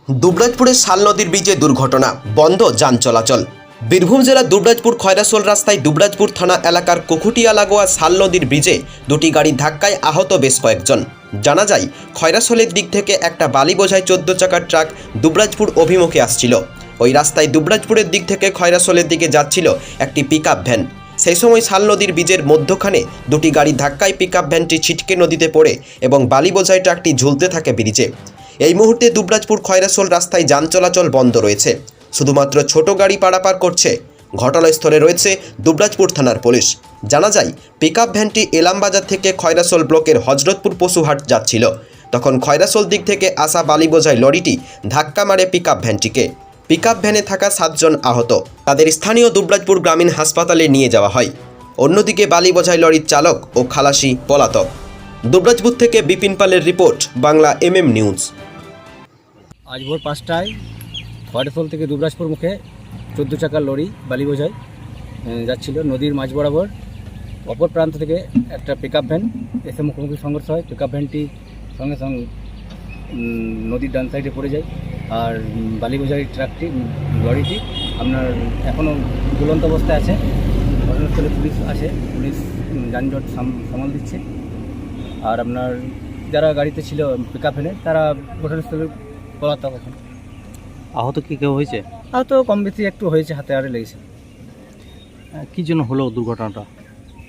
দুবরাজপুরের শাল নদীর ব্রিজে দুর্ঘটনা, বন্ধ যান চলাচল। বীরভূম জেলার দুবরাজপুর খয়রাসোল রাস্তায় দুবরাজপুর থানা এলাকার কুকুটিয়া লাগোয়া শাল নদীর ব্রিজে দুটি গাড়ির ধাক্কায় আহত বেশ কয়েকজন। জানা যায়, খয়রাসোলের দিক থেকে একটা বালি বোঝাই 14 চাকার ট্রাক দুবরাজপুর অভিমুখে আসছিল। ওই রাস্তায় দুবরাজপুরের দিক থেকে খয়রাসোলের দিকে যাচ্ছিল একটি পিকআপ ভ্যান। সেই সময় শাল নদীর ব্রিজের মধ্যখানে দুটি গাড়ির ধাক্কায় পিকআপ ভ্যানটি ছিটকে নদীতে পড়ে এবং বালি বোঝাই ট্রাকটি ঝুলতে থাকে ব্রিজে। এই মুহূর্তে দুবরাজপুর খয়রাসোল রাস্তায় যান চলাচল বন্ধ রয়েছে, শুধুমাত্র ছোট গাড়ি পারাপার করছে। ঘটনাস্থলে রয়েছে দুবরাজপুর থানার পুলিশ। জানা যায়, পিকআপ ভ্যানটি এলামবাজার থেকে খয়রাসোল ব্লকের হজরতপুর পশুহাট যাচ্ছিল। তখন খয়রাসোল দিক থেকে আসা বালি বোঝাই লরিটি ধাক্কা মারে পিকআপ ভ্যানটিকে। পিকআপ ভ্যানে থাকা 7 জন আহত, তাদের স্থানীয় দুবরাজপুর গ্রামীণ হাসপাতালে নিয়ে যাওয়া হয়। অন্যদিকে বালি বোঝাই লরির চালক ও খালাসি পলাতক। দুবরাজপুর থেকে বিপিন পালের রিপোর্ট, বাংলা MM নিউজ। আজ ভোর 5টায় খয়রাসোল থেকে দুবরাজপুর মুখে 14 চাকার লরি বালি বোঝাই যাচ্ছিল নদীর মাঝ বরাবর। অপর প্রান্ত থেকে একটা পিকআপ ভ্যান এসে মুখোমুখি সংঘর্ষ হয়। পিকআপ ভ্যানটি সঙ্গে সঙ্গে নদীর ডান সাইডে পড়ে যায়। আর বালি বোঝাই ট্রাকটি লরিটি আপনার এখনও ঝুলন্ত অবস্থায় আছে। ঘটনাস্থলে পুলিশ আছে, পুলিশ যানজট সামাল দিচ্ছে। আর আপনার যারা গাড়িতে ছিল পিকআপ ভ্যানে তারা ঘটনাস্থলে পলাতক। এখন আহত কি কেউ হয়েছে? আহত কম বেশি একটু হয়েছে, হাতে আরে লেগেছে। কি জন্য হলো দুর্ঘটনাটা?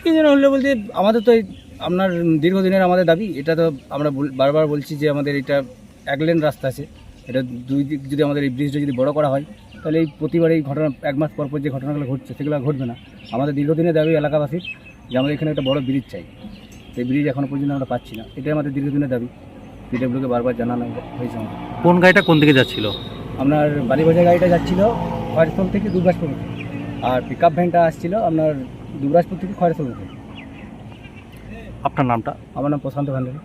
কী জন্য হলো বলতে, আমাদের তো আপনার দীর্ঘদিনের আমাদের দাবি, এটা তো আমরা বারবার বলছি যে আমাদের এটা এক লেন রাস্তা আছে, এটা দুই দিক যদি আমাদের এই ব্রিজটা যদি বড় করা হয় তাহলে এই প্রতিবার এই ঘটনা 1 মাস পর পর যে ঘটনাগুলো ঘটছে সেগুলো ঘটবে না। আমাদের দীর্ঘদিনের দাবি এলাকাবাসীর যে আমাদের এখানে একটা বড় ব্রিজ চাই। সেই ব্রিজ এখনও পর্যন্ত আমরা পাচ্ছি না, এটাই আমাদের দীর্ঘদিনের দাবি। পিডব্লিউকে বারবার জানানো হয়েছে আমাদের। কোন গাড়িটা কোন দিকে যাচ্ছিল? আপনার বালি বোঝাই গাড়িটা যাচ্ছিল খয়রাসোল থেকে দুবরাজপুর, আর পিকআপ ভ্যানটা আসছিল আপনার দুবরাজপুর থেকে খয়রাসোল। আপনার নামটা? আমার নাম প্রশান্ত ভান্ডারী।